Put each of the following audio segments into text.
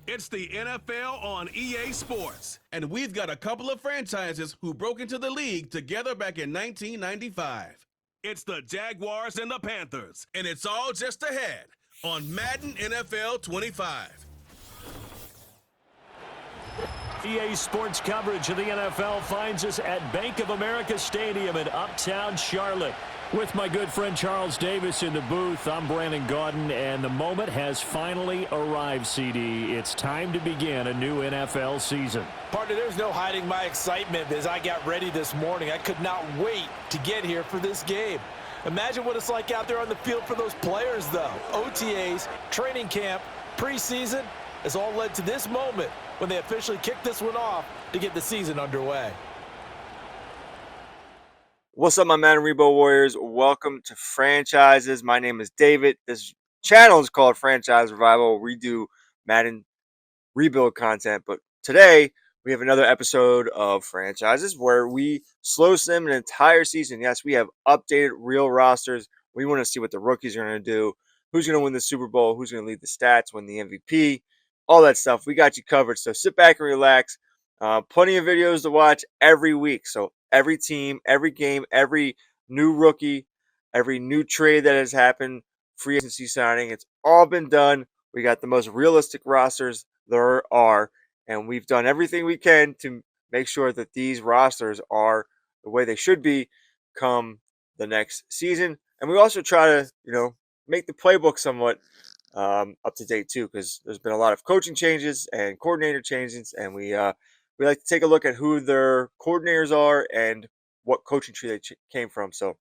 It's the NFL on EA Sports, and we've got a couple of franchises who broke into the league together back in 1995. It's the Jaguars and the Panthers, and it's all just ahead on Madden NFL 25. EA Sports coverage of the NFL finds us at Bank of America Stadium in Uptown Charlotte. With my good friend Charles Davis in the booth, I'm Brandon Gaudin, and the moment has finally arrived, CD. It's time to begin a new NFL season. Partner, there's no hiding my excitement as I got ready this morning. I could not wait to get here for this game. Imagine what it's like out there on the field for those players, though. OTAs, training camp, preseason, has all led to this moment when they officially kick this one off to get the season underway. What's up, my Madden Rebo Warriors? Welcome to Franchises. My name is David. This channel is called Franchise Revival. We do Madden rebuild content, but today we have another episode of Franchises where we slow sim an entire season. Yes, we have updated real rosters. We want to see what the rookies are going to do, who's going to win the Super Bowl, who's going to lead the stats, win the MVP, all that stuff. We got you covered, so sit back and relax. Plenty of videos to watch every week, so every team, every game, every new rookie, every new trade that has happened, free agency signing, it's all been done. We got the most realistic rosters there are, and we've done everything we can to make sure that these rosters are the way they should be come the next season. And we also try to, make the playbook somewhat up to date too, because there's been a lot of coaching changes and coordinator changes, and we like to take a look at who their coordinators are and what coaching tree they came from. So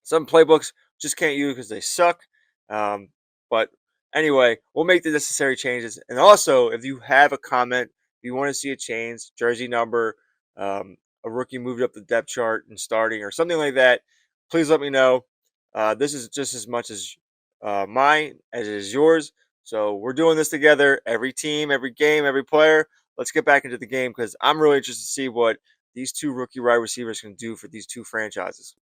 some playbooks just can't use because they suck. But anyway, we'll make the necessary changes. And also, if you have a comment, if you want to see a change, jersey number, a rookie moved up the depth chart and starting or something like that, please let me know. This is just as much as mine as it is yours. So we're doing this together, every team, every game, every player. Let's get back into the game because I'm really interested to see what these two rookie wide receivers can do for these two franchises.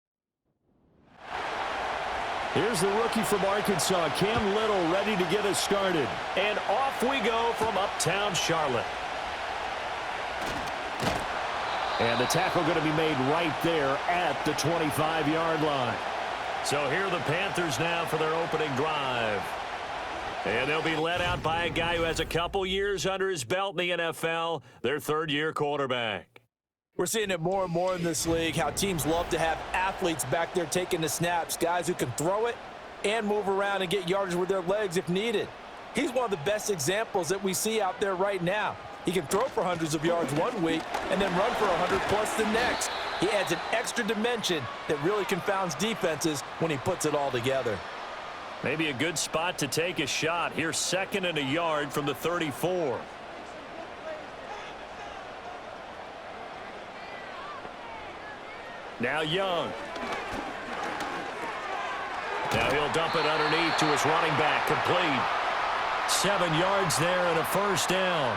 Here's the rookie from Arkansas, Cam Little, ready to get us started. And off we go from Uptown Charlotte. And the tackle going to be made right there at the 25-yard line. So here are the Panthers now for their opening drive. And they'll be led out by a guy who has a couple years under his belt in the NFL, their third-year quarterback. We're seeing it more and more in this league, how teams love to have athletes back there taking the snaps, guys who can throw it and move around and get yardage with their legs if needed. He's one of the best examples that we see out there right now. He can throw for hundreds of yards one week and then run for 100-plus the next. He adds an extra dimension that really confounds defenses when he puts it all together. Maybe a good spot to take a shot. Here's 2nd and a yard from the 34. Now Young. Now he'll dump it underneath to his running back. Complete. 7 yards there and a first down.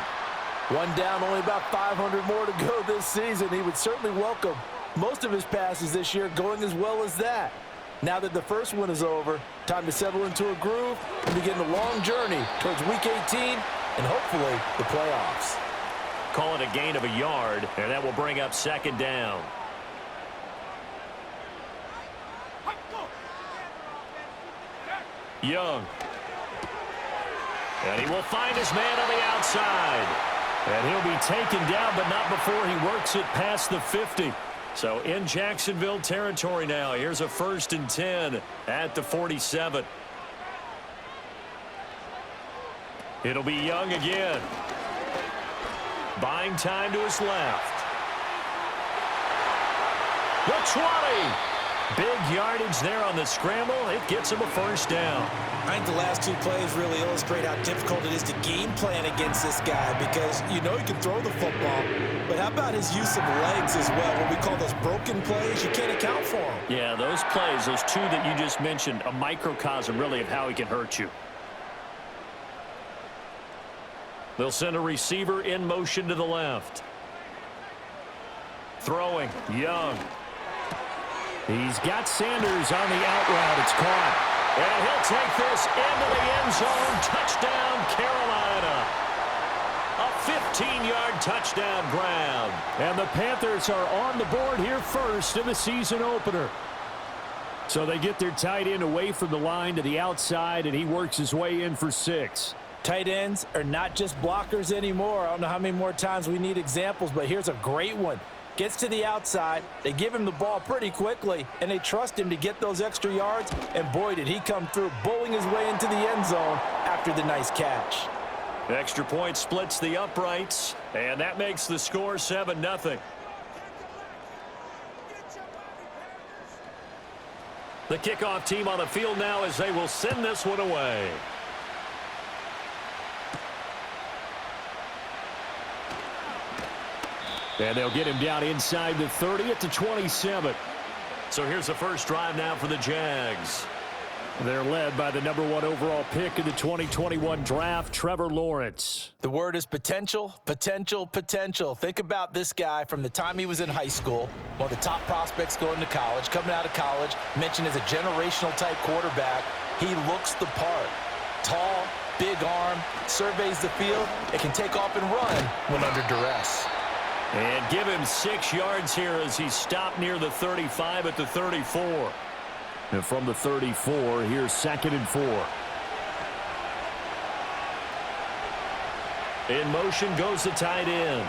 One down, only about 500 more to go this season. He would certainly welcome most of his passes this year going as well as that. Now that the first one is over, time to settle into a groove and begin the long journey towards Week 18 and hopefully the playoffs. Call it a gain of a yard, and that will bring up 2nd down. Young. And he will find his man on the outside. And he'll be taken down, but not before he works it past the 50. So in Jacksonville territory now. Here's a 1st and 10 at the 47. It'll be Young again. Buying time to his left. The 20. Big yardage there on the scramble. It gets him a first down. I think the last 2 plays really illustrate how difficult it is to game plan against this guy because you know he can throw the football, but how about his use of legs as well? What we call those broken plays, you can't account for them. Yeah, those plays, those 2 that you just mentioned, a microcosm really of how he can hurt you. They'll send a receiver in motion to the left. Throwing, Young. He's got Sanders on the out route. It's caught. And he'll take this into the end zone. Touchdown, Carolina. 15-yard touchdown grab. And the Panthers are on the board here first in the season opener. So they get their tight end away from the line to the outside, and he works his way in for 6. Tight ends are not just blockers anymore. I don't know how many more times we need examples, but here's a great one. Gets to the outside, they give him the ball pretty quickly, and they trust him to get those extra yards, and boy, did he come through, bowling his way into the end zone after the nice catch. Extra point splits the uprights, and that makes the score 7-0. The kickoff team on the field now as they will send this one away. And they'll get him down inside the 30 at the 27. So here's the first drive now for the Jags. They're led by the #1 overall pick in the 2021 draft, Trevor Lawrence. The word is potential, potential, potential. Think about this guy from the time he was in high school, one of the top prospects going to college, coming out of college, mentioned as a generational type quarterback. He looks the part. Tall, big arm, surveys the field, and can take off and run when under duress. And give him 6 yards here as he stopped near the 35 at the 34. And from the 34, here's 2nd and 4. In motion goes the tight end.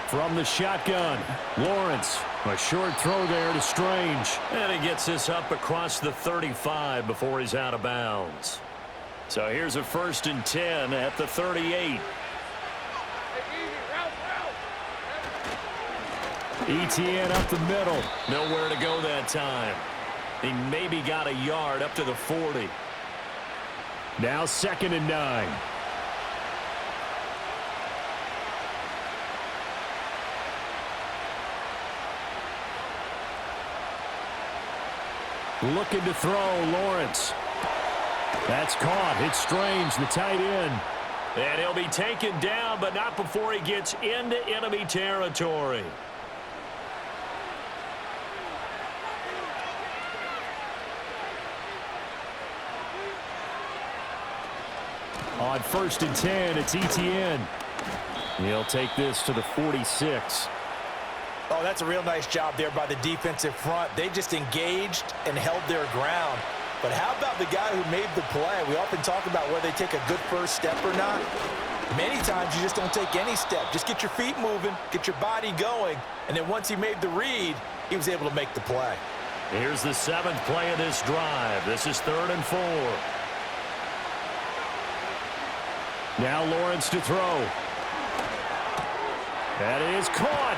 From the shotgun, Lawrence. A short throw there to Strange. And he gets this up across the 35 before he's out of bounds. So here's a 1st and 10 at the 38. ETN up the middle. Nowhere to go that time. He maybe got a yard up to the 40. Now 2nd and 9. Looking to throw, Lawrence. That's caught. It's Strange, the tight end. And he'll be taken down, but not before he gets into enemy territory. On 1st and 10, it's ETN. He'll take this to the 46. Oh, that's a real nice job there by the defensive front. They just engaged and held their ground. But how about the guy who made the play? We often talk about whether they take a good first step or not. Many times you just don't take any step. Just get your feet moving, get your body going, and then once he made the read, he was able to make the play. Here's the 7th play of this drive. This is 3rd and 4. Now Lawrence to throw. That is caught.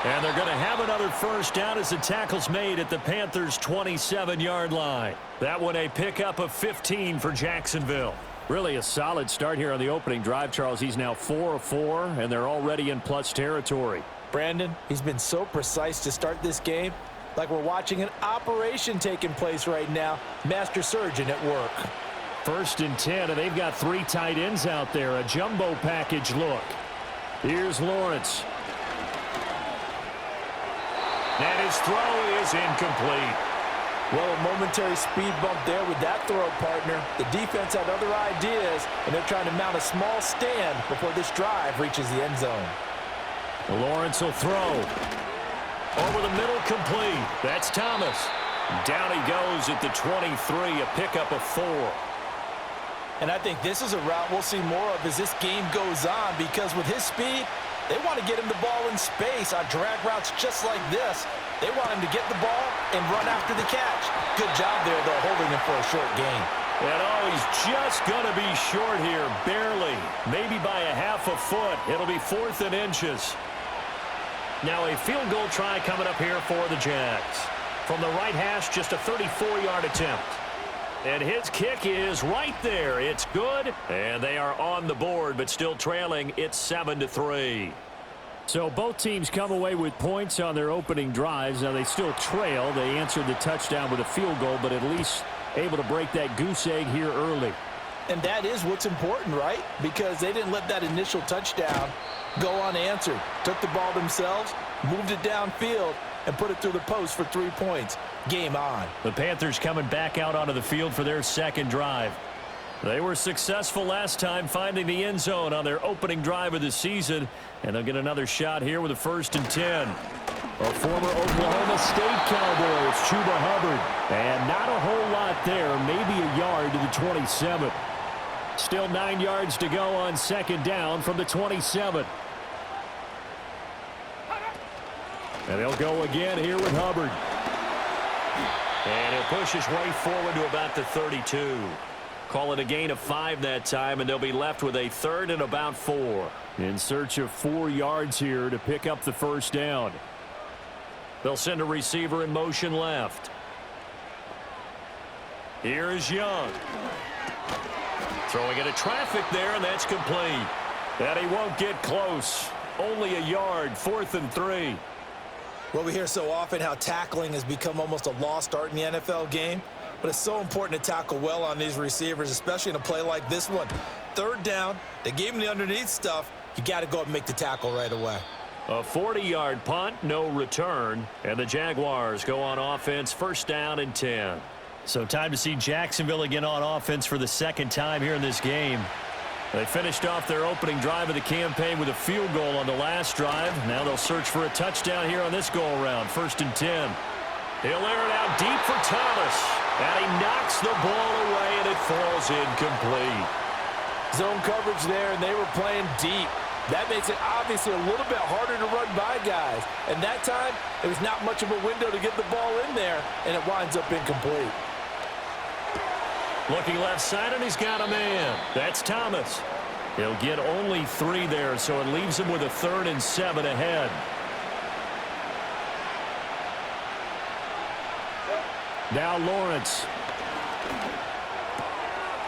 And they're going to have another first down as the tackle's made at the Panthers' 27-yard line. That one a pickup of 15 for Jacksonville. Really a solid start here on the opening drive, Charles. He's now 4 of 4, and they're already in plus territory. Brandon, he's been so precise to start this game, like we're watching an operation taking place right now. Master surgeon at work. 1st and 10, and they've got 3 tight ends out there. A jumbo package look. Here's Lawrence. And his throw is incomplete. Well, a momentary speed bump there with that throw, partner. The defense had other ideas, and they're trying to mount a small stand before this drive reaches the end zone. Lawrence will throw. Over the middle, complete. That's Thomas. Down he goes at the 23, a pickup of 4. And I think this is a route we'll see more of as this game goes on, because with his speed, they want to get him the ball in space on drag routes just like this. They want him to get the ball and run after the catch. Good job there, though, holding him for a short gain. And he's just going to be short here, barely. Maybe by a half a foot. It'll be 4th and inches. Now a field goal try coming up here for the Jags. From the right hash, just a 34-yard attempt. And his kick is right there. It's good. And they are on the board, but still trailing. It's 7-3. So both teams come away with points on their opening drives. Now they still trail. They answered the touchdown with a field goal, but at least able to break that goose egg here early. And that is what's important, right? Because they didn't let that initial touchdown go unanswered. Took the ball themselves, moved it downfield, and put it through the post for 3 points. Game on. The Panthers coming back out onto the field for their second drive. They were successful last time finding the end zone on their opening drive of the season, and they'll get another shot here with a 1st and 10. A former Oklahoma State Cowboy, it's Chuba Hubbard. And not a whole lot there, maybe a yard to the 27. Still 9 yards to go on 2nd down from the 27. And they'll go again here with Hubbard. And he'll push his way forward to about the 32. Call it a gain of 5 that time, and they'll be left with a 3rd and about 4. In search of 4 yards here to pick up the 1st down. They'll send a receiver in motion left. Here is Young. Throwing into traffic there, and that's complete. And he won't get close. Only a yard, 4th and 3. Well, we hear so often how tackling has become almost a lost art in the NFL game. But it's so important to tackle well on these receivers, especially in a play like this one. 3rd down, they gave him the underneath stuff. You got to go and make the tackle right away. A 40-yard punt, no return. And the Jaguars go on offense, 1st down and 10. So time to see Jacksonville again on offense for the 2nd time here in this game. They finished off their opening drive of the campaign with a field goal on the last drive. Now they'll search for a touchdown here on this go-around, 1st and 10. He'll air it out deep for Thomas. And he knocks the ball away, and it falls incomplete. Zone coverage there, and they were playing deep. That makes it obviously a little bit harder to run by guys. And that time, it was not much of a window to get the ball in there, and it winds up incomplete. Looking left side, and he's got a man. That's Thomas. He'll get only 3 there, so it leaves him with a 3rd and 7 ahead. Now Lawrence.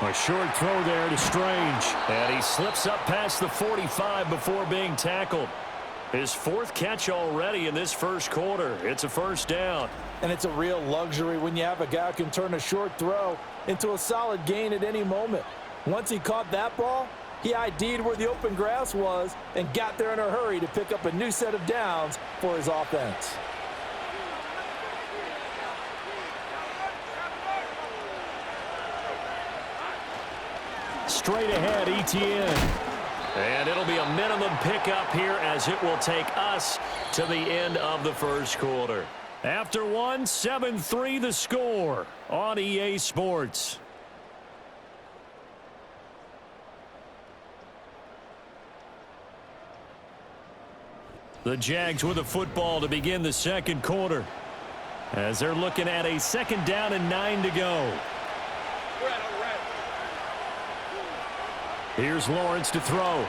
A short throw there to Strange. And he slips up past the 45 before being tackled. His 4th catch already in this 1st quarter. It's a 1st down. And it's a real luxury when you have a guy who can turn a short throw into a solid gain at any moment. Once he caught that ball, he ID'd where the open grass was and got there in a hurry to pick up a new set of downs for his offense. Straight ahead, Etienne. And it'll be a minimum pickup here as it will take us to the end of the 1st quarter. After 1, 7-3 the score on EA Sports. The Jags with the football to begin the 2nd quarter as they're looking at a 2nd down and 9 to go. Here's Lawrence to throw.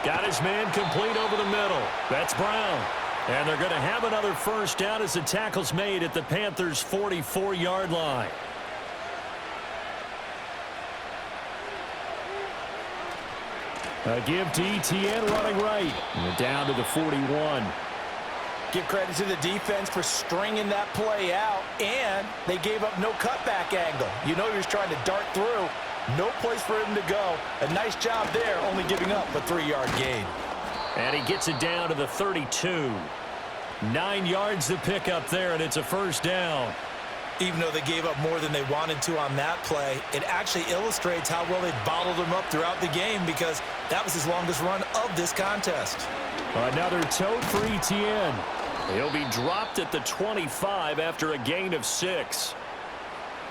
Got his man complete over the middle. That's Brown. And they're going to have another 1st down as the tackle's made at the Panthers' 44-yard line. A give to Etienne running right. And down to the 41. Give credit to the defense for stringing that play out, and they gave up no cutback angle. You know he was trying to dart through. No place for him to go. A nice job there, only giving up a 3-yard gain. And he gets it down to the 32. 9 yards to pick up there, and it's a 1st down. Even though they gave up more than they wanted to on that play, it actually illustrates how well they bottled him up throughout the game because that was his longest run of this contest. Another tote for Etienne. He'll be dropped at the 25 after a gain of 6.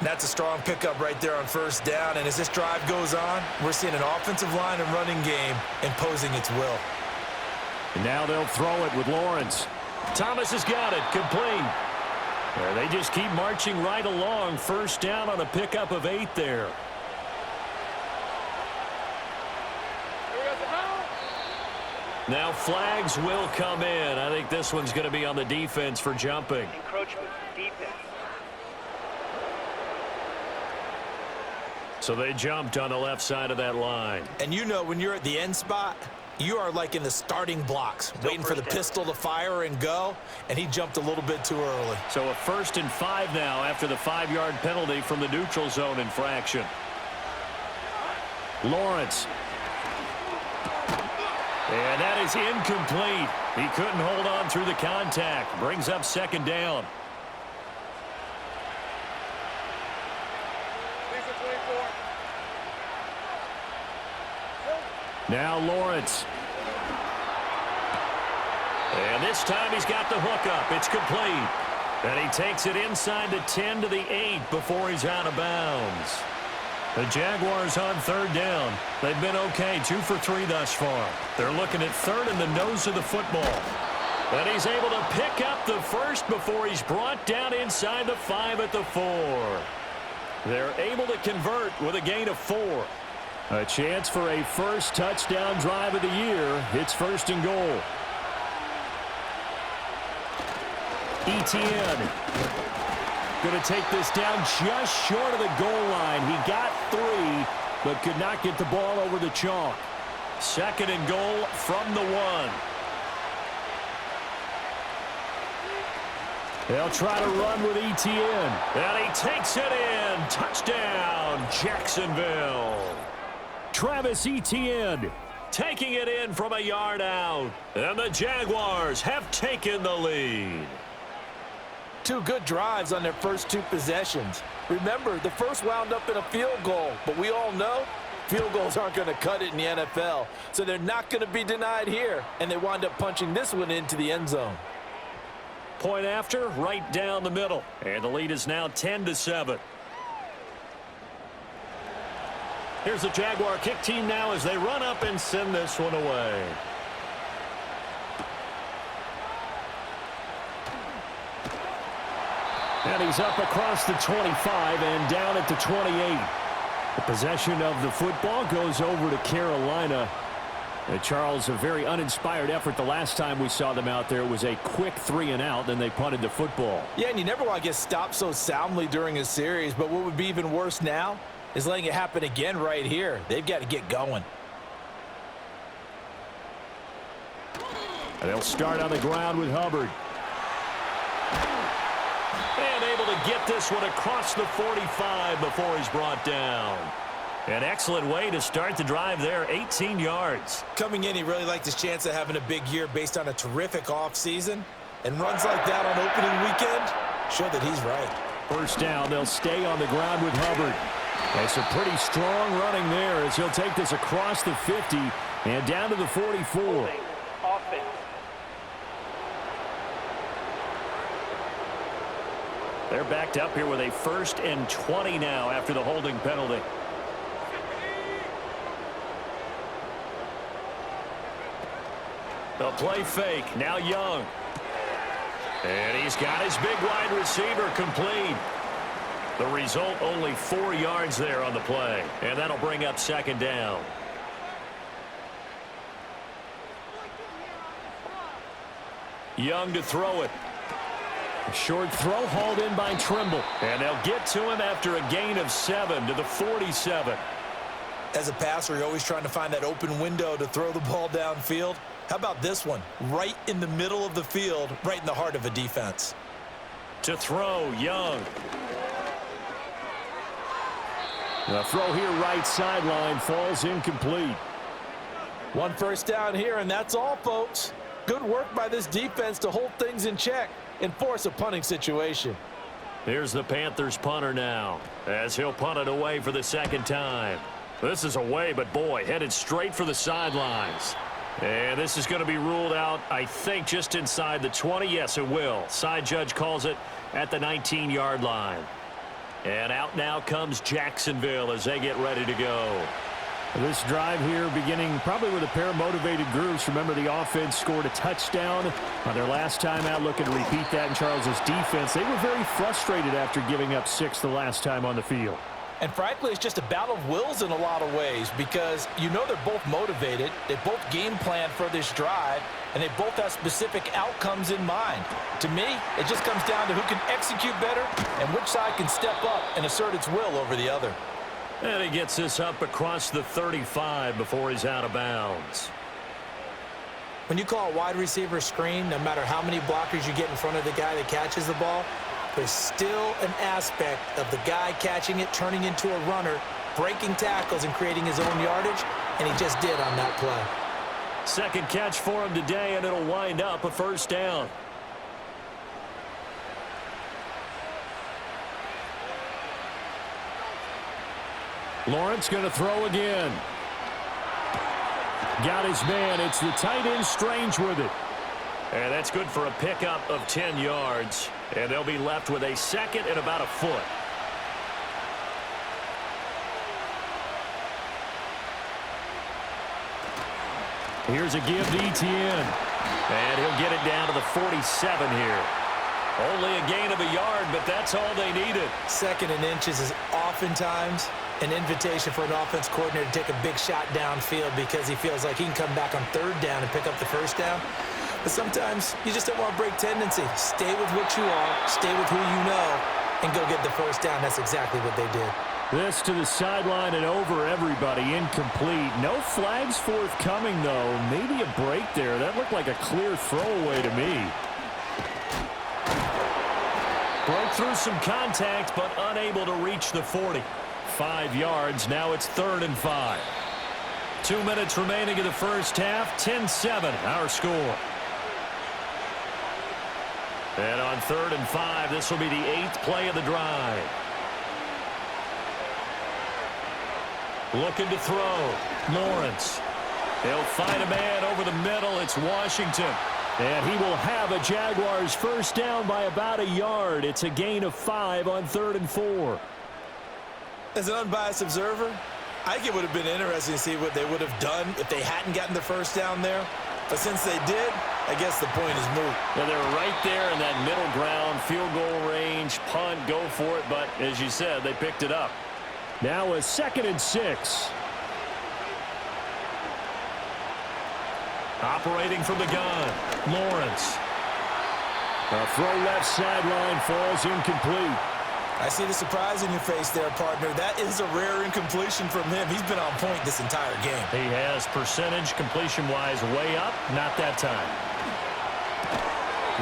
That's a strong pickup right there on 1st down, and as this drive goes on, we're seeing an offensive line and running game imposing its will. And now they'll throw it with Lawrence. Thomas has got it, complete. They just keep marching right along. 1st down on a pickup of 8 there. Now flags will come in. I think this one's going to be on the defense for jumping. Encroachment, defense. So they jumped on the left side of that line. And you know when you're at the end spot, you are like in the starting blocks, waiting for the pistol to fire and go, and he jumped a little bit too early. So a 1st and 5 now after the 5-yard penalty from the neutral zone infraction. Lawrence. And that is incomplete. He couldn't hold on through the contact. Brings up 2nd down. Now Lawrence. And this time he's got the hookup. It's complete. And he takes it inside the 10 to the 8 before he's out of bounds. The Jaguars on third down. They've been okay, 2 for 3 thus far. They're looking at third in the nose of the football. And he's able to pick up the first before he's brought down inside the 5 at the 4. They're able to convert with a gain of 4. A chance for a first touchdown drive of the year. It's first and goal. Etienne going to take this down just short of the goal line. He got 3, but could not get the ball over the chalk. Second and goal from the 1. They'll try to run with Etienne. And he takes it in. Touchdown, Jacksonville. Travis Etienne taking it in from a yard out. And the Jaguars have taken the lead. 2 good drives on their first 2 possessions. Remember, the first wound up in a field goal, but we all know field goals aren't going to cut it in the NFL, so they're not going to be denied here, and they wind up punching this one into the end zone. Point after, right down the middle, and the lead is now 10-7. Here's the Jaguar kick team now as they run up and send this one away. And he's up across the 25 and down at the 28. The possession of the football goes over to Carolina. Charles, a very uninspired effort the last time we saw them out there. It was a quick 3 and out, then they punted the football. Yeah, and you never want to get stopped so soundly during a series, but what would be even worse now is letting it happen again right here. They've got to get going. And they'll start on the ground with Hubbard. And able to get this one across the 45 before he's brought down. An excellent way to start the drive there, 18 yards. Coming in, he really liked his chance of having a big year based on a terrific offseason. And runs like that on opening weekend show that he's right. First down, they'll stay on the ground with Hubbard. That's a pretty strong running there as he'll take this across the 50 and down to the 44. They're backed up here with a 1st and 20 now after the holding penalty. They'll play fake. Now Young. And he's got his big wide receiver complete. The result, only 4 yards there on the play. And that'll bring up second down. Young to throw it. Short throw hauled in by Trimble. And they'll get to him after a gain of 7 to the 47. As a passer, you're always trying to find that open window to throw the ball downfield. How about this one? Right in the middle of the field, right in the heart of a defense. To throw, Young. The throw here right sideline falls incomplete. 1 first down here, and that's all, folks. Good work by this defense to hold things in check and force a punting situation. Here's the Panthers punter now as he'll punt it away for the second time. This is away, but boy, headed straight for the sidelines. And this is going to be ruled out, I think, just inside the 20. Yes, it will. Side judge calls it at the 19-yard line. And out now comes Jacksonville as they get ready to go. This drive here beginning probably with a pair of motivated groups. Remember, the offense scored a touchdown on their last time out. Looking to repeat that in Charles's defense. They were very frustrated after giving up 6 the last time on the field. And frankly, it's just a battle of wills in a lot of ways because you know they're both motivated. They both game plan for this drive, and they both have specific outcomes in mind. To me, it just comes down to who can execute better and which side can step up and assert its will over the other. And he gets this up across the 35 before he's out of bounds. When you call a wide receiver screen, no matter how many blockers you get in front of the guy that catches the ball, there's still an aspect of the guy catching it, turning into a runner, breaking tackles and creating his own yardage, and he just did on that play. Second catch for him today, and it'll wind up a first down. Lawrence going to throw again. Got his man. It's the tight end Strange with it. And that's good for a pickup of 10 yards. And they'll be left with a second and about a foot. Here's a give to Etienne. And he'll get it down to the 47 here. Only a gain of a yard, but that's all they needed. Second and inches is oftentimes an invitation for an offense coordinator to take a big shot downfield because he feels like he can come back on third down and pick up the first down. But sometimes you just don't want to break tendency. Stay with what you are, stay with who you know, and go get the first down. That's exactly what they did. This to the sideline and over everybody. Incomplete. No flags forthcoming, though. Maybe a break there. That looked like a clear throwaway to me. Broke through some contact, but unable to reach the 40. 5 yards. Now it's 3rd and 5. 2 minutes remaining in the first half. 10-7, our score. And on 3rd and 5, this will be the 8th play of the drive. Looking to throw. Lawrence. He'll find a man over the middle. It's Washington. And he will have a Jaguars first down by about a yard. It's a gain of 5 on 3rd and 4. As an unbiased observer, I think it would have been interesting to see what they would have done if they hadn't gotten the first down there. But since they did, I guess the point is moot. Yeah, they're right there in that middle ground, field goal range, punt, go for it. But as you said, they picked it up. Now a 2nd and 6. Operating from the gun, Lawrence. A throw left sideline falls incomplete. I see the surprise in your face there, partner. That is a rare incompletion from him. He's been on point this entire game. He has percentage completion-wise way up. Not that time.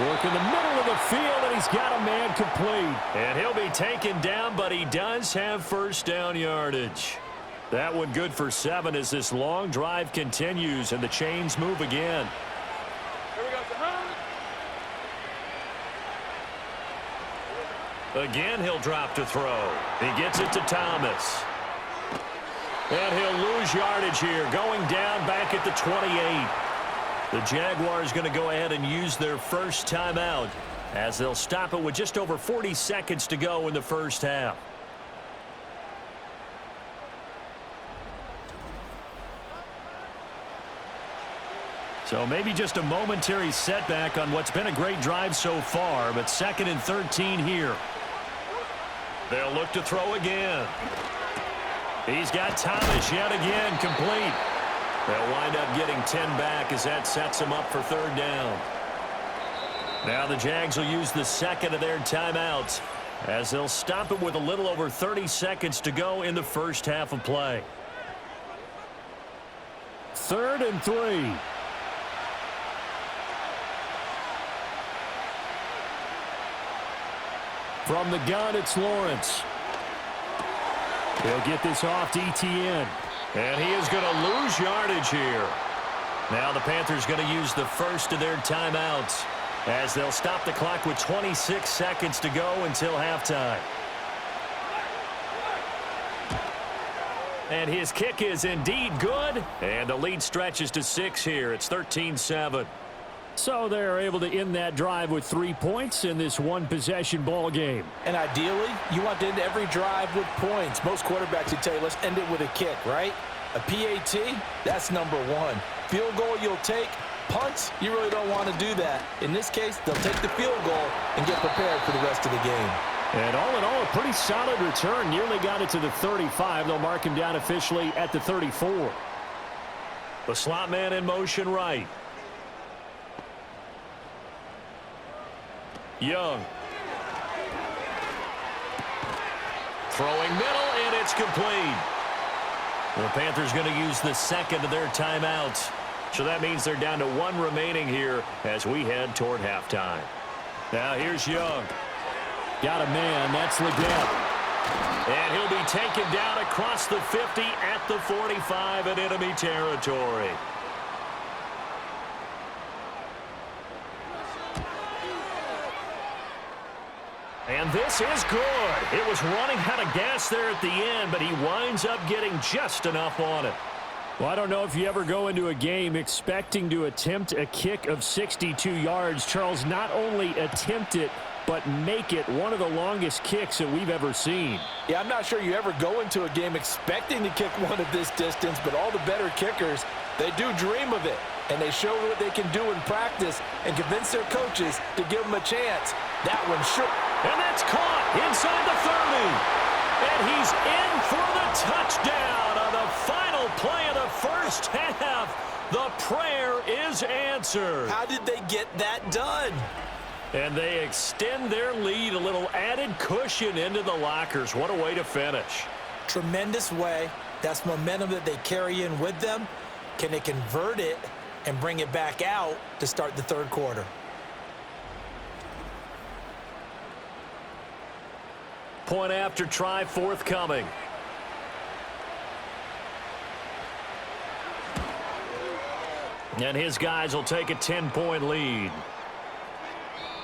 Work in the middle of the field, and he's got a man complete. And he'll be taken down, but he does have first down yardage. That one good for 7 as this long drive continues, and the chains move again. Here we go. Again, he'll drop to throw. He gets it to Thomas. And he'll lose yardage here, going down back at the 28. The Jaguars going to go ahead and use their first timeout as they'll stop it with just over 40 seconds to go in the first half. So maybe just a momentary setback on what's been a great drive so far, but 2nd and 13 here. They'll look to throw again. He's got Thomas yet again complete. They'll wind up getting 10 back as that sets them up for 3rd down. Now the Jags will use the 2nd of their timeouts as they'll stop it with a little over 30 seconds to go in the first half of play. 3rd and 3. From the gun, it's Lawrence. He'll get this off to Etienne. And he is going to lose yardage here. Now the Panthers going to use the first of their timeouts as they'll stop the clock with 26 seconds to go until halftime. And his kick is indeed good. And the lead stretches to 6 here. It's 13-7. So they're able to end that drive with 3 points in this one-possession ball game. And ideally, you want to end every drive with points. Most quarterbacks would tell you, let's end it with a kick, right? A PAT, that's number 1. Field goal you'll take. Punts, you really don't want to do that. In this case, they'll take the field goal and get prepared for the rest of the game. And all in all, a pretty solid return. Nearly got it to the 35. They'll mark him down officially at the 34. The slot man in motion right. Young. Throwing middle, and it's complete. The Panthers going to use the 2nd of their timeouts. So that means they're down to 1 remaining here as we head toward halftime. Now here's Young. Got a man. That's Leggett. And he'll be taken down across the 50 at the 45 in enemy territory. And this is good. It was running out of gas there at the end, but he winds up getting just enough on it. Well, I don't know if you ever go into a game expecting to attempt a kick of 62 yards. Charles, not only attempt it, but make it one of the longest kicks that we've ever seen. Yeah, I'm not sure you ever go into a game expecting to kick one of this distance, but all the better kickers, they do dream of it. And they show what they can do in practice and convince their coaches to give them a chance. That one sure. And that's caught inside the 30. And he's in for the touchdown on the final play of the first half. The prayer is answered. How did they get that done? And they extend their lead, a little added cushion into the lockers. What a way to finish. Tremendous way. That's momentum that they carry in with them. Can they convert it and bring it back out to start the third quarter? Point after try forthcoming. And his guys will take a 10-point lead.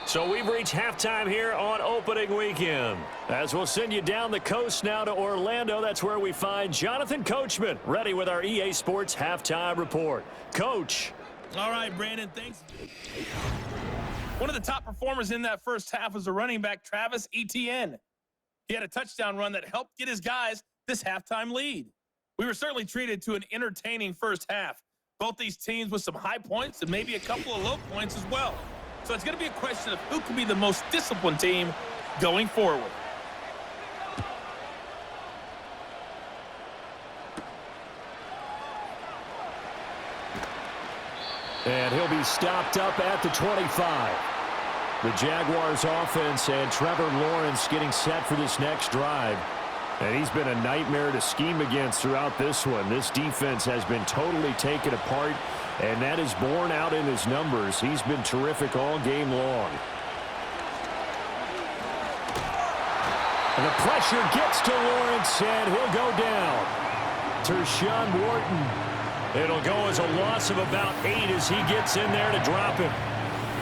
So we've reached halftime here on opening weekend. As we'll send you down the coast now to Orlando, that's where we find Jonathan Coachman, ready with our EA Sports halftime report. Coach. All right, Brandon, thanks. One of the top performers in that first half was the running back Travis Etienne. He had a touchdown run that helped get his guys this halftime lead. We were certainly treated to an entertaining first half. Both these teams with some high points and maybe a couple of low points as well. So it's going to be a question of who can be the most disciplined team going forward. And he'll be stopped up at the 25. The Jaguars offense and Trevor Lawrence getting set for this next drive. And he's been a nightmare to scheme against throughout this one. This defense has been totally taken apart, and that is borne out in his numbers. He's been terrific all game long. And the pressure gets to Lawrence, and he'll go down. Tershawn Wharton. It'll go as a loss of about 8 as he gets in there to drop him.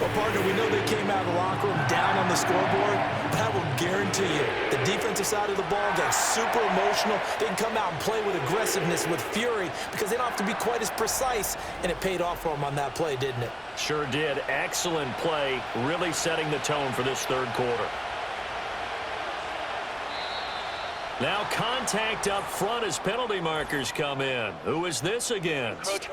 Well, partner, we know they came out of the locker room down on the scoreboard, but I will guarantee you the defensive side of the ball got super emotional. They can come out and play with aggressiveness, with fury, because they don't have to be quite as precise, and it paid off for them on that play, didn't it? Sure did. Excellent play, really setting the tone for this third quarter. Now contact up front as penalty markers come in. Who is this against?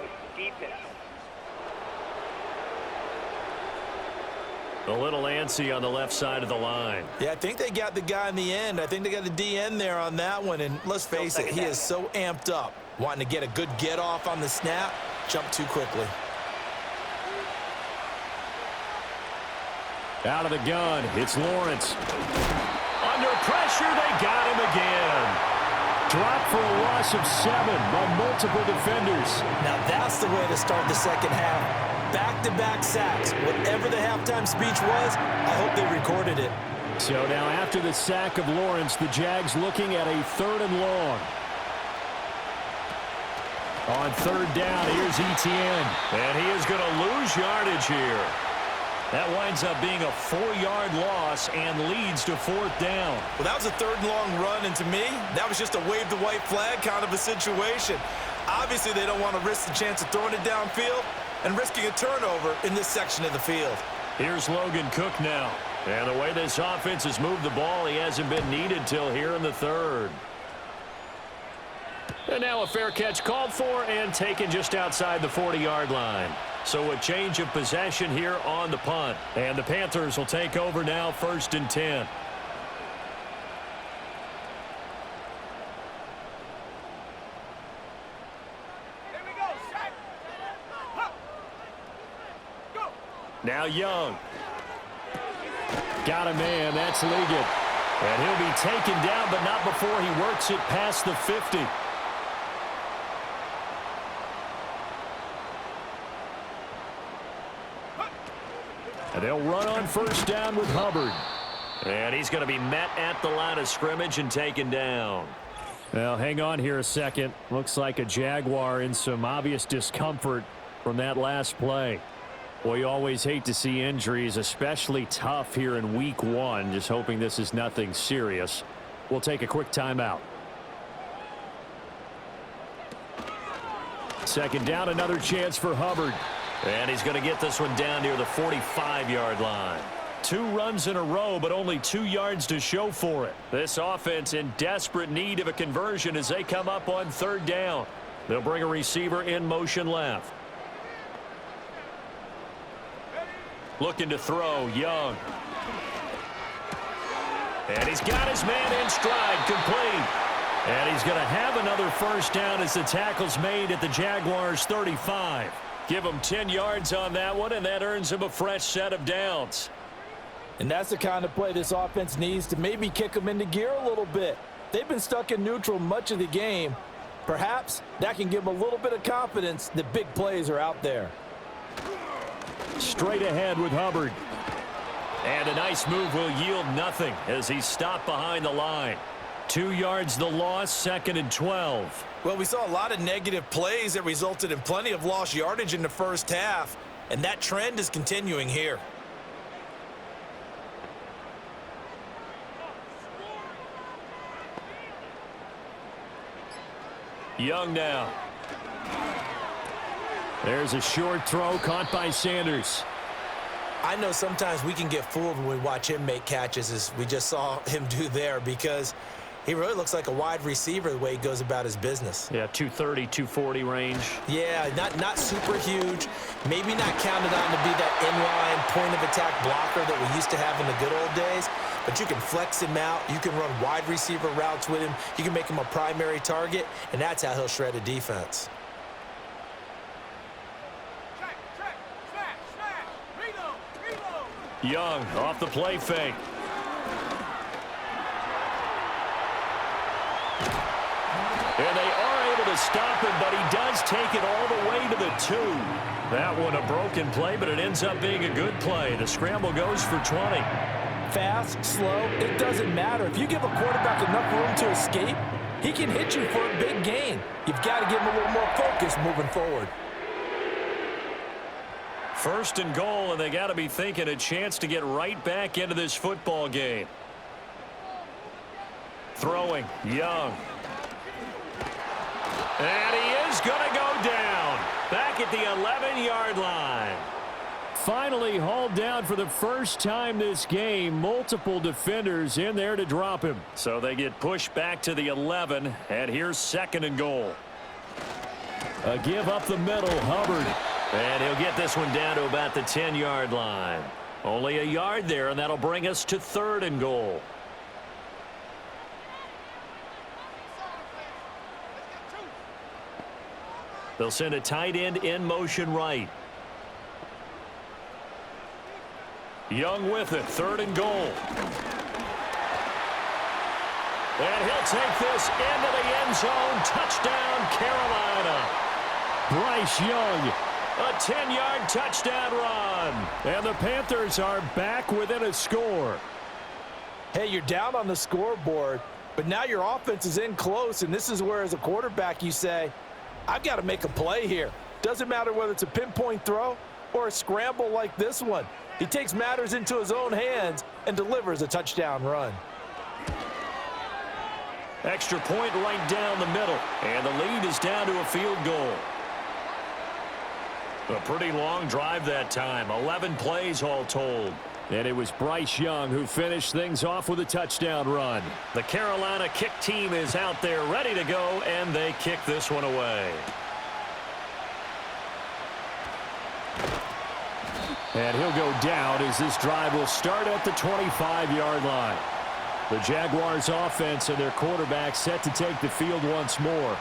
A little antsy on the left side of the line. Yeah, I think they got the guy in the end. I think they got the DN there on that one. And let's face it, he is so amped up, wanting to get a good get off on the snap, jump too quickly. Out of the gun, it's Lawrence. Under pressure, they got him again. Dropped for a loss of 7 by multiple defenders. Now that's the way to start the second half. Back-to-back sacks. Whatever the halftime speech was, I hope they recorded it. So now after the sack of Lawrence, the Jags looking at a 3rd and long. On 3rd down, here's Etienne. And he is going to lose yardage here. That winds up being a 4-yard loss and leads to 4th down. Well, that was a 3rd and long run, and to me, that was just a wave the white flag kind of a situation. Obviously, they don't want to risk the chance of throwing it downfield and risking a turnover in this section of the field. Here's Logan Cook now. And the way this offense has moved the ball, he hasn't been needed till here in the 3rd. And now a fair catch called for and taken just outside the 40-yard line. So a change of possession here on the punt. And the Panthers will take over now, 1st and 10. Now Young. Got a man. That's Liggett. And he'll be taken down, but not before he works it past the 50. And they'll run on 1st down with Hubbard. And he's going to be met at the line of scrimmage and taken down. Well, hang on here a second. Looks like a Jaguar in some obvious discomfort from that last play. Well, you always hate to see injuries, especially tough here in week 1. Just hoping this is nothing serious. We'll take a quick timeout. second down, another chance for Hubbard. And he's going to get this one down near the 45-yard line. 2 runs in a row, but only 2 yards to show for it. This offense in desperate need of a conversion as they come up on 3rd down. They'll bring a receiver in motion left. Looking to throw, Young. And he's got his man in stride, complete. And he's going to have another first down as the tackle's made at the Jaguars' 35. Give him 10 yards on that one, and that earns him a fresh set of downs. And that's the kind of play this offense needs to maybe kick them into gear a little bit. They've been stuck in neutral much of the game. Perhaps that can give them a little bit of confidence that big plays are out there. Straight ahead with Hubbard. And a nice move will yield nothing as he's stopped behind the line. 2 yards the loss, 2nd and 12. Well, we saw a lot of negative plays that resulted in plenty of lost yardage in the first half, and that trend is continuing here. Young now. There's a short throw caught by Sanders. I know sometimes we can get fooled when we watch him make catches, as we just saw him do there, because he really looks like a wide receiver the way he goes about his business. Yeah, 230, 240 range. Yeah, not super huge. Maybe not counted on to be that inline point-of-attack blocker that we used to have in the good old days, but you can flex him out. You can run wide receiver routes with him. You can make him a primary target, and that's how he'll shred a defense. Young off the play fake. And they are able to stop him, but he does take it all the way to the 2. That one a broken play, but it ends up being a good play. The scramble goes for 20. Fast, slow, it doesn't matter. If you give a quarterback enough room to escape, he can hit you for a big gain. You've got to give him a little more focus moving forward. 1st and goal, and they got to be thinking a chance to get right back into this football game. Throwing, Young. And he is going to go down. Back at the 11-yard line. Finally hauled down for the first time this game. Multiple defenders in there to drop him. So they get pushed back to the 11, and here's 2nd and goal. A give up the middle, Hubbard. And he'll get this one down to about the 10-yard line. Only a yard there, and that'll bring us to 3rd and goal. They'll send a tight end in motion right. Young with it, 3rd and goal. And he'll take this into the end zone. Touchdown, Carolina. Bryce Young. A 10-yard touchdown run. And the Panthers are back within a score. Hey, you're down on the scoreboard, but now your offense is in close, and this is where, as a quarterback, you say, I've got to make a play here. Doesn't matter whether it's a pinpoint throw or a scramble like this one. He takes matters into his own hands and delivers a touchdown run. Extra point right down the middle, and the lead is down to a field goal. A pretty long drive that time, 11 plays all told. And it was Bryce Young who finished things off with a touchdown run. The Carolina kick team is out there ready to go, and they kick this one away. And he'll go down as this drive will start at the 25-yard line. The Jaguars offense and their quarterback set to take the field once more.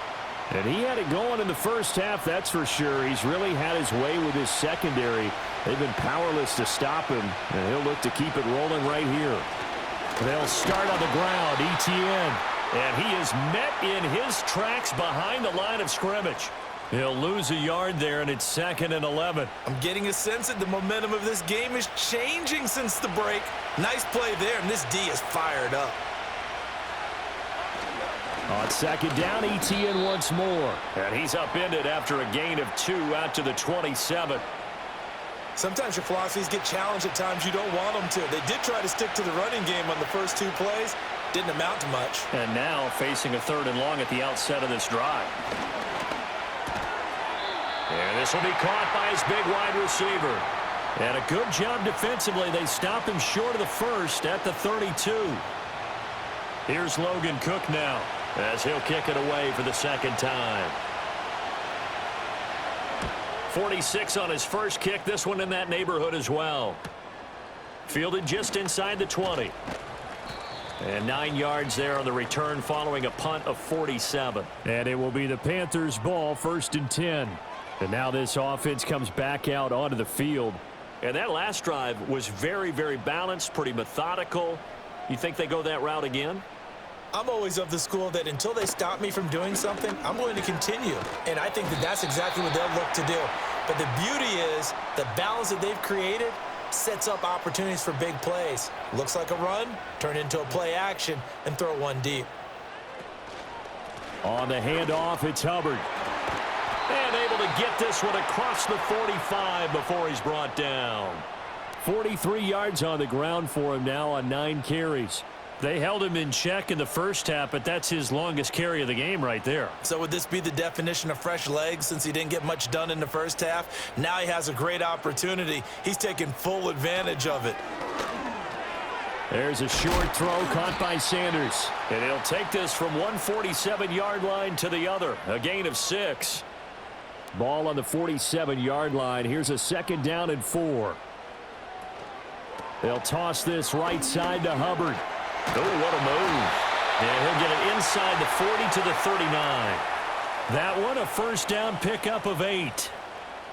And he had it going in the first half, that's for sure. He's really had his way with his secondary. They've been powerless to stop him, and he'll look to keep it rolling right here. They'll start on the ground, Etienne. And he is met in his tracks behind the line of scrimmage. He'll lose a yard there, and it's 2nd and 11. I'm getting a sense that the momentum of this game is changing since the break. Nice play there, and this D is fired up. On 2nd down, Etienne once more. And he's upended after a gain of 2 out to the 27. Sometimes your philosophies get challenged at times you don't want them to. They did try to stick to the running game on the first 2 plays. Didn't amount to much. And now facing a 3rd and long at the outset of this drive. And this will be caught by his big wide receiver. And a good job defensively. They stop him short of the first at the 32. Here's Logan Cook now as he'll kick it away for the second time. 46 on his first kick. This one in that neighborhood as well. Fielded just inside the 20. And 9 yards there on the return following a punt of 47. And it will be the Panthers' ball, 1st and 10. And now this offense comes back out onto the field. And that last drive was very, very balanced, pretty methodical. You think they go that route again? I'm always of the school that until they stop me from doing something, I'm going to continue. And I think that that's exactly what they'll look to do. But the beauty is the balance that they've created sets up opportunities for big plays. Looks like a run, turn into a play action, and throw one deep. On the handoff, it's Hubbard. And able to get this one across the 45 before he's brought down. 43 yards on the ground for him now on 9 carries. They held him in check in the first half, but that's his longest carry of the game right there. So would this be the definition of fresh legs since he didn't get much done in the first half? Now he has a great opportunity. He's taking full advantage of it. There's a short throw caught by Sanders. And he'll take this from 147-yard line to the other. A gain of 6. Ball on the 47-yard line. Here's a 2nd down and 4. They'll toss this right side to Hubbard. Oh, what a move. And he'll get it inside the 40 to the 39. That one a 1st down pickup of 8.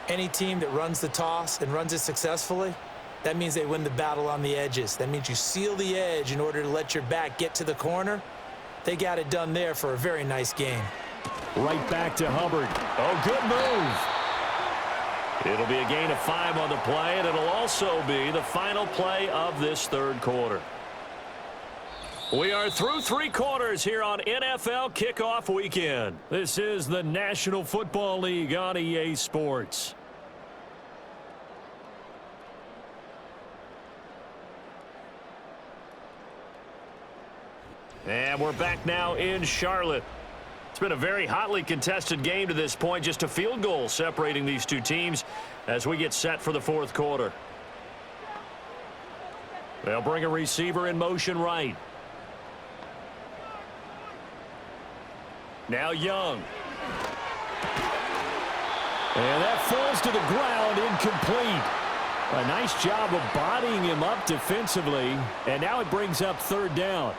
Any team that runs the toss and runs it successfully, that means they win the battle on the edges. That means you seal the edge in order to let your back get to the corner. They got it done there for a very nice game. Right back to Hubbard. Oh, good move. It'll be a gain of 5 on the play, and it'll also be the final play of this 3rd quarter. We are through 3 quarters here on NFL Kickoff Weekend. This is the National Football League on EA Sports. And we're back now in Charlotte. It's been a very hotly contested game to this point. Just a field goal separating these two teams as we get set for the 4th quarter. They'll bring a receiver in motion right. Now Young. And that falls to the ground, incomplete. A nice job of bodying him up defensively. And now it brings up 3rd down.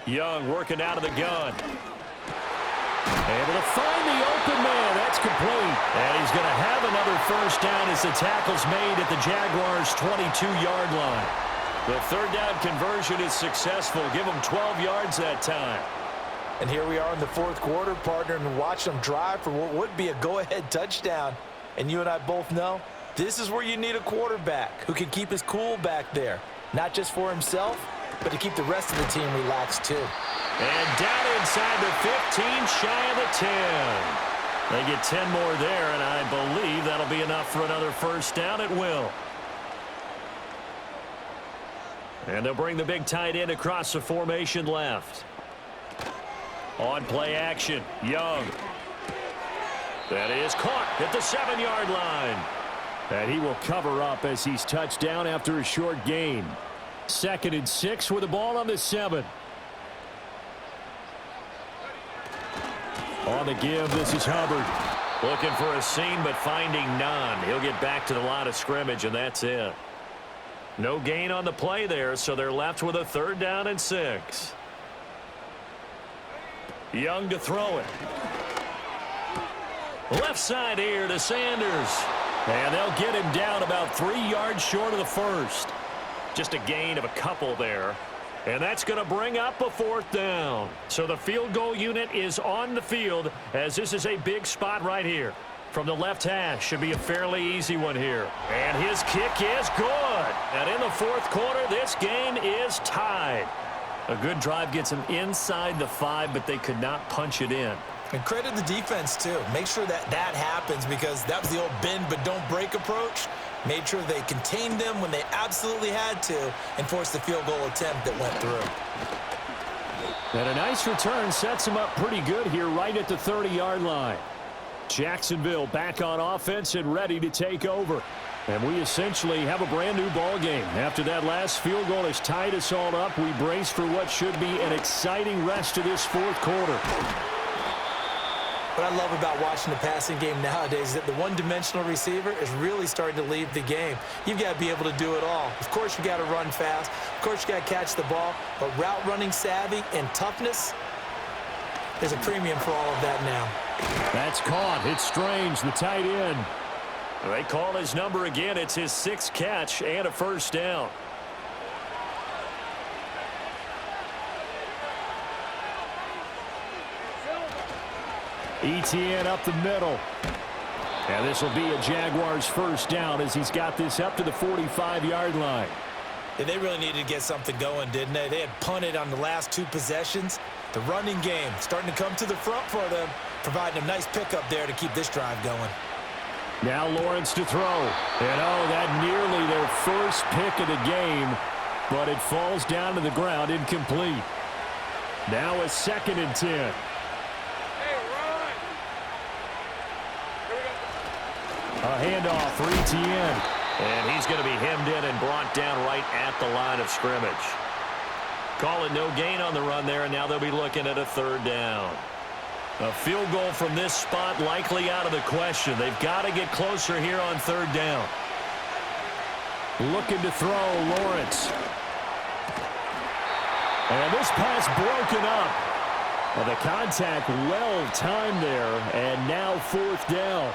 Young working out of the gun. Able to find the open man. That's complete. And he's going to have another 1st down as the tackle's made at the Jaguars' 22-yard line. The 3rd down conversion is successful. Give them 12 yards that time. And here we are in the 4th quarter, partner, and watch them drive for what would be a go-ahead touchdown. And you and I both know this is where you need a quarterback who can keep his cool back there. Not just for himself, but to keep the rest of the team relaxed too. And down inside the 15, shy of the 10. They get 10 more there, and I believe that'll be enough for another 1st down. It will. And they'll bring the big tight end across the formation left. On play action, Young. That is caught at the 7-yard line. And he will cover up as he's touched down after a short gain. 2nd and 6 with the ball on the 7. On the give, this is Hubbard. Looking for a seam, but finding none. He'll get back to the line of scrimmage, and that's it. No gain on the play there, so they're left with a 3rd down and 6. Young to throw it. Left side here to Sanders. And they'll get him down about 3 yards short of the 1st. Just a gain of a couple there. And that's going to bring up a 4th down. So the field goal unit is on the field as this is a big spot right here. From the left hash, should be a fairly easy one here. And his kick is good. And in the 4th quarter, this game is tied. A good drive gets them inside the 5, but they could not punch it in. And credit the defense, too. Make sure that happens because that was the old bend but don't break approach. Made sure they contained them when they absolutely had to and forced the field goal attempt that went through. And a nice return sets him up pretty good here right at the 30-yard line. Jacksonville back on offense and ready to take over. And we essentially have a brand new ball game. After that last field goal has tied us all up, we brace for what should be an exciting rest of this fourth quarter. What I love about watching the passing game nowadays is that the one-dimensional receiver is really starting to leave the game. You've got to be able to do it all. Of course, you got to run fast. Of course, you got to catch the ball. But route running savvy and toughness, there's a premium for all of that now. That's caught. It's Strange, the tight end. They call his number again. It's his 6th catch and a first down. ETN up the middle. And this will be a Jaguars first down as he's got this up to the 45-yard line. Yeah, they really needed to get something going, didn't they? They had punted on the last 2 possessions. The running game starting to come to the front for them, providing a nice pickup there to keep this drive going. Now Lawrence to throw. And that nearly their first pick of the game, but it falls down to the ground incomplete. Now a 2nd and 10. A handoff for ETN. And he's going to be hemmed in and brought down right at the line of scrimmage. Call it no gain on the run there, and now they'll be looking at a 3rd down. A field goal from this spot likely out of the question. They've got to get closer here on 3rd down. Looking to throw, Lawrence. And this pass broken up. Well, the contact well timed there, and now 4th down.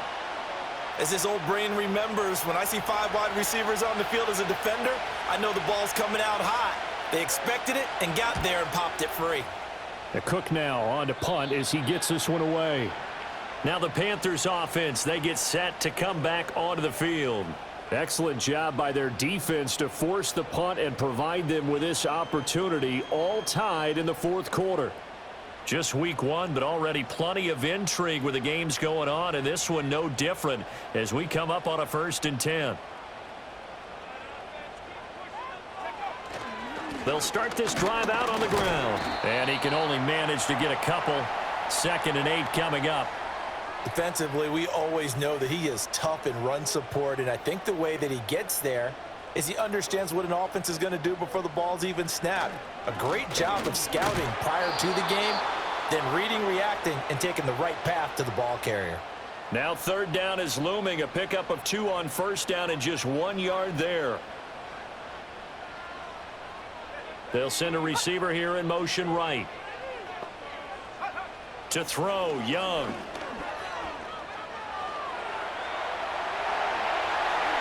As his old brain remembers, when I see 5 wide receivers on the field as a defender, I know the ball's coming out hot. They expected it and got there and popped it free. The Cook now on to punt as he gets this one away. Now the Panthers offense, they get set to come back onto the field. Excellent job by their defense to force the punt and provide them with this opportunity, all tied in the 4th quarter. Just week 1, but already plenty of intrigue with the games going on, and this one no different as we come up on a 1st and 10. They'll start this drive out on the ground, and he can only manage to get a couple. 2nd and 8 coming up. Defensively, we always know that he is tough in run support, and I think the way that he gets there is he understands what an offense is going to do before the ball's even snapped. A great job of scouting prior to the game, then reading, reacting, and taking the right path to the ball carrier. Now 3rd down is looming. A pickup of 2 on 1st down and just 1 yard there. They'll send a receiver here in motion right. To throw, Young.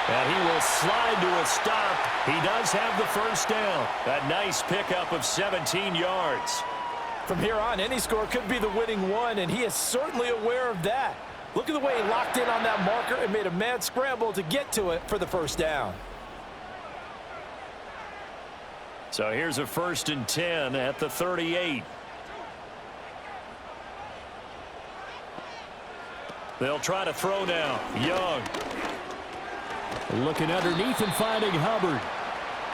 And he will slide to a stop. He does have the first down. A nice pickup of 17 yards. From here on, any score could be the winning one, and he is certainly aware of that. Look at the way he locked in on that marker and made a mad scramble to get to it for the first down. So here's a 1st and 10 at the 38. They'll try to throw now. Young. Looking underneath and finding Hubbard.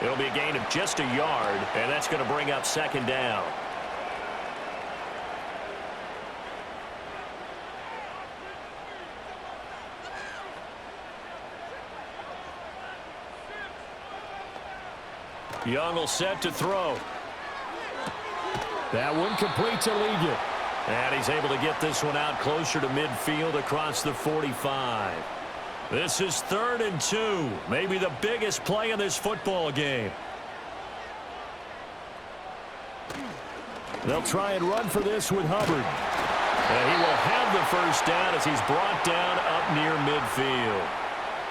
It'll be a gain of just a yard, and that's going to bring up 2nd down. Young will set to throw. That one complete to Ligon. And he's able to get this one out closer to midfield across the 45. This is 3rd and 2. Maybe the biggest play in this football game. They'll try and run for this with Hubbard. And he will have the first down as he's brought down up near midfield.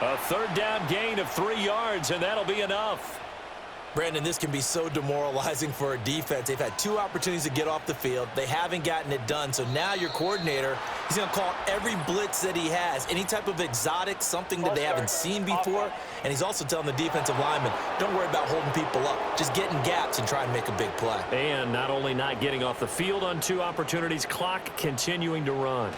A 3rd down gain of 3 yards, and that'll be enough. Brandon, this can be so demoralizing for a defense. They've had 2 opportunities to get off the field. They haven't gotten it done. So now your coordinator, he's going to call every blitz that he has, any type of exotic, something that they haven't seen before. And he's also telling the defensive lineman, don't worry about holding people up. Just get in gaps and try and make a big play. And not only not getting off the field on 2 opportunities, clock continuing to run.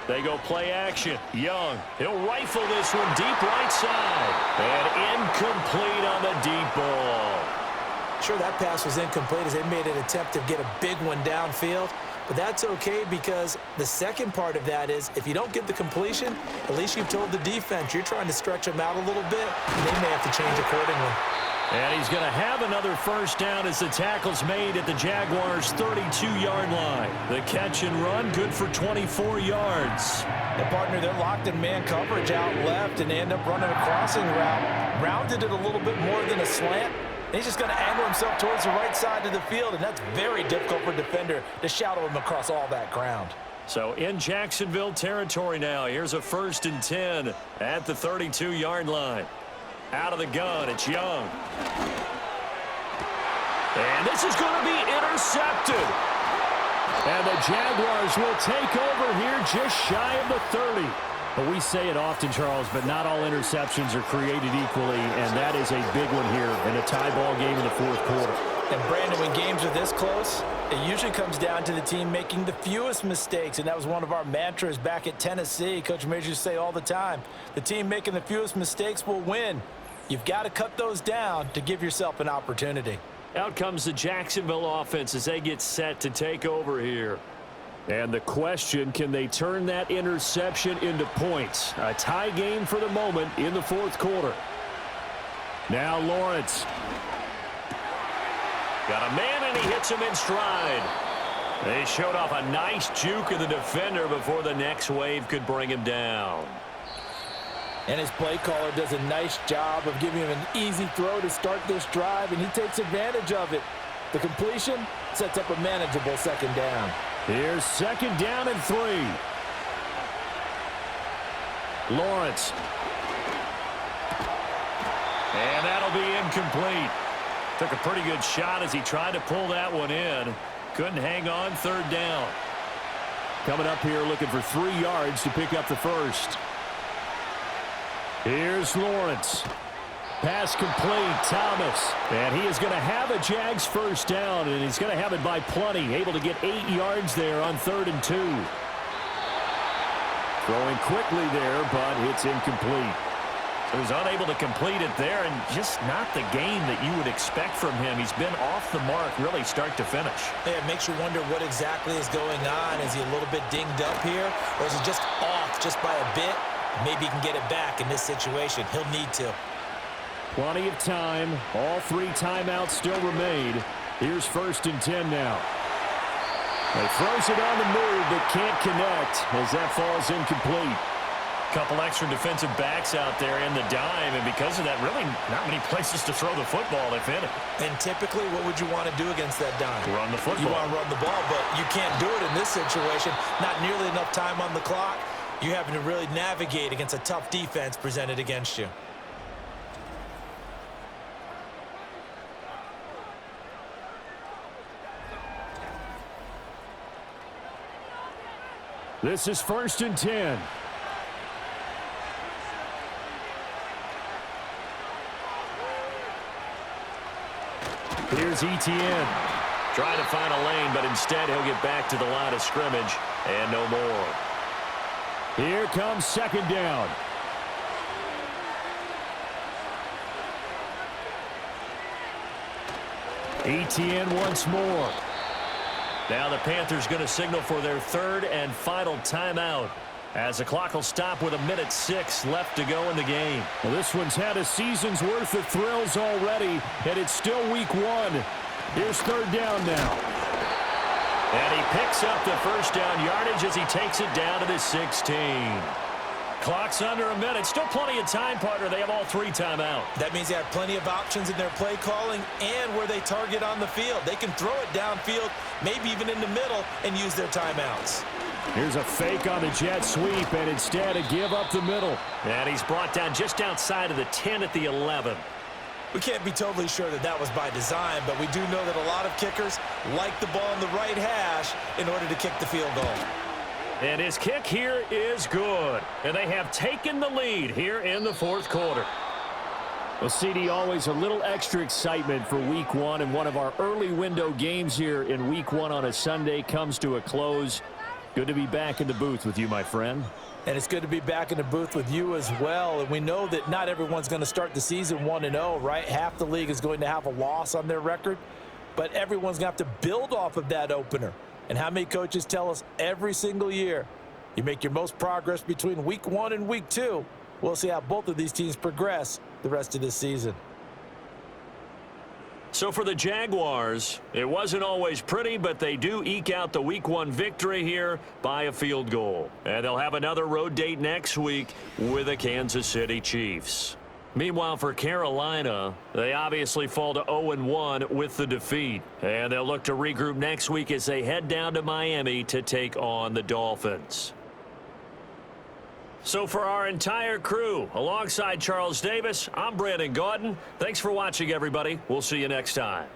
They go play action. Young, he'll rifle this one deep right side. And incomplete on the deep ball. Sure, that pass was incomplete as they made an attempt to get a big one downfield. But that's okay because the second part of that is if you don't get the completion, at least you've told the defense you're trying to stretch them out a little bit, and they may have to change accordingly. And he's going to have another first down as the tackle's made at the Jaguars' 32-yard line. The catch and run, good for 24 yards. And, partner, they're locked in man coverage out left, and they end up running a crossing route. Rounded it a little bit more than a slant. He's just going to angle himself towards the right side of the field, and that's very difficult for a defender to shadow him across all that ground. So in Jacksonville territory now, here's a 1st and 10 at the 32-yard line. Out of the gun, it's Young. And this is going to be intercepted. And the Jaguars will take over here just shy of the 30. But we say it often, Charles, but not all interceptions are created equally, and that is a big one here in a tie ball game in the 4th quarter. And, Brandon, when games are this close, it usually comes down to the team making the fewest mistakes, and that was one of our mantras back at Tennessee. Coach Majors used to say all the time, the team making the fewest mistakes will win. You've got to cut those down to give yourself an opportunity. Out comes the Jacksonville offense as they get set to take over here. And the question, can they turn that interception into points? A tie game for the moment in the 4th quarter. Now Lawrence. Got a man, and he hits him in stride. They showed off a nice juke of the defender before the next wave could bring him down. And his play caller does a nice job of giving him an easy throw to start this drive, and he takes advantage of it. The completion sets up a manageable 2nd down. Here's 2nd down and 3. Lawrence. And that'll be incomplete. Took a pretty good shot as he tried to pull that one in. Couldn't hang on, 3rd down. Coming up here looking for 3 yards to pick up the first. Here's Lawrence. Pass complete, Thomas. And he is going to have a Jags first down, and he's going to have it by plenty. Able to get 8 yards there on 3rd and 2. Throwing quickly there, but it's incomplete. So he's unable to complete it there, and just not the game that you would expect from him. He's been off the mark really start to finish. Yeah, it makes you wonder what exactly is going on. Is he a little bit dinged up here, or is he just off just by a bit? Maybe he can get it back in this situation. He'll need to. Plenty of time. All 3 timeouts still remain. Here's 1st and 10 now. He throws it on the move, but can't connect as that falls incomplete. Couple extra defensive backs out there in the dime, and because of that, really not many places to throw the football, if any. And typically, what would you want to do against that dime? Run the football. You want to run the ball, but you can't do it in this situation. Not nearly enough time on the clock. You're having to really navigate against a tough defense presented against you. This is 1st and 10. Here's Etienne. Trying to find a lane, but instead he'll get back to the line of scrimmage and no more. Here comes 2nd down. Etienne once more. Now the Panthers going to signal for their 3rd and final timeout as the clock will stop with 1:06 left to go in the game. Well, this one's had a season's worth of thrills already, and it's still week 1. Here's 3rd down now. And he picks up the first down yardage as he takes it down to the 16. Clock's under a minute. Still plenty of time, partner. They have all 3 timeouts. That means they have plenty of options in their play calling and where they target on the field. They can throw it downfield, maybe even in the middle, and use their timeouts. Here's a fake on the jet sweep, and instead a give up the middle. And he's brought down just outside of the 10 at the 11. We can't be totally sure that that was by design, but we do know that a lot of kickers like the ball in the right hash in order to kick the field goal. And his kick here is good. And they have taken the lead here in the 4th quarter. Well, CD, always a little extra excitement for week 1, and one of our early window games here in week 1 on a Sunday comes to a close. Good to be back in the booth with you, my friend. And it's good to be back in the booth with you as well. And we know that not everyone's going to start the season 1-0, right? Half the league is going to have a loss on their record, but everyone's going to have to build off of that opener. And how many coaches tell us every single year, you make your most progress between week 1 and week 2. We'll see how both of these teams progress the rest of this season. So for the Jaguars, it wasn't always pretty, but they do eke out the Week 1 victory here by a field goal. And they'll have another road date next week with the Kansas City Chiefs. Meanwhile, for Carolina, they obviously fall to 0-1 with the defeat. And they'll look to regroup next week as they head down to Miami to take on the Dolphins. So for our entire crew, alongside Charles Davis, I'm Brandon Gaudin. Thanks for watching, everybody. We'll see you next time.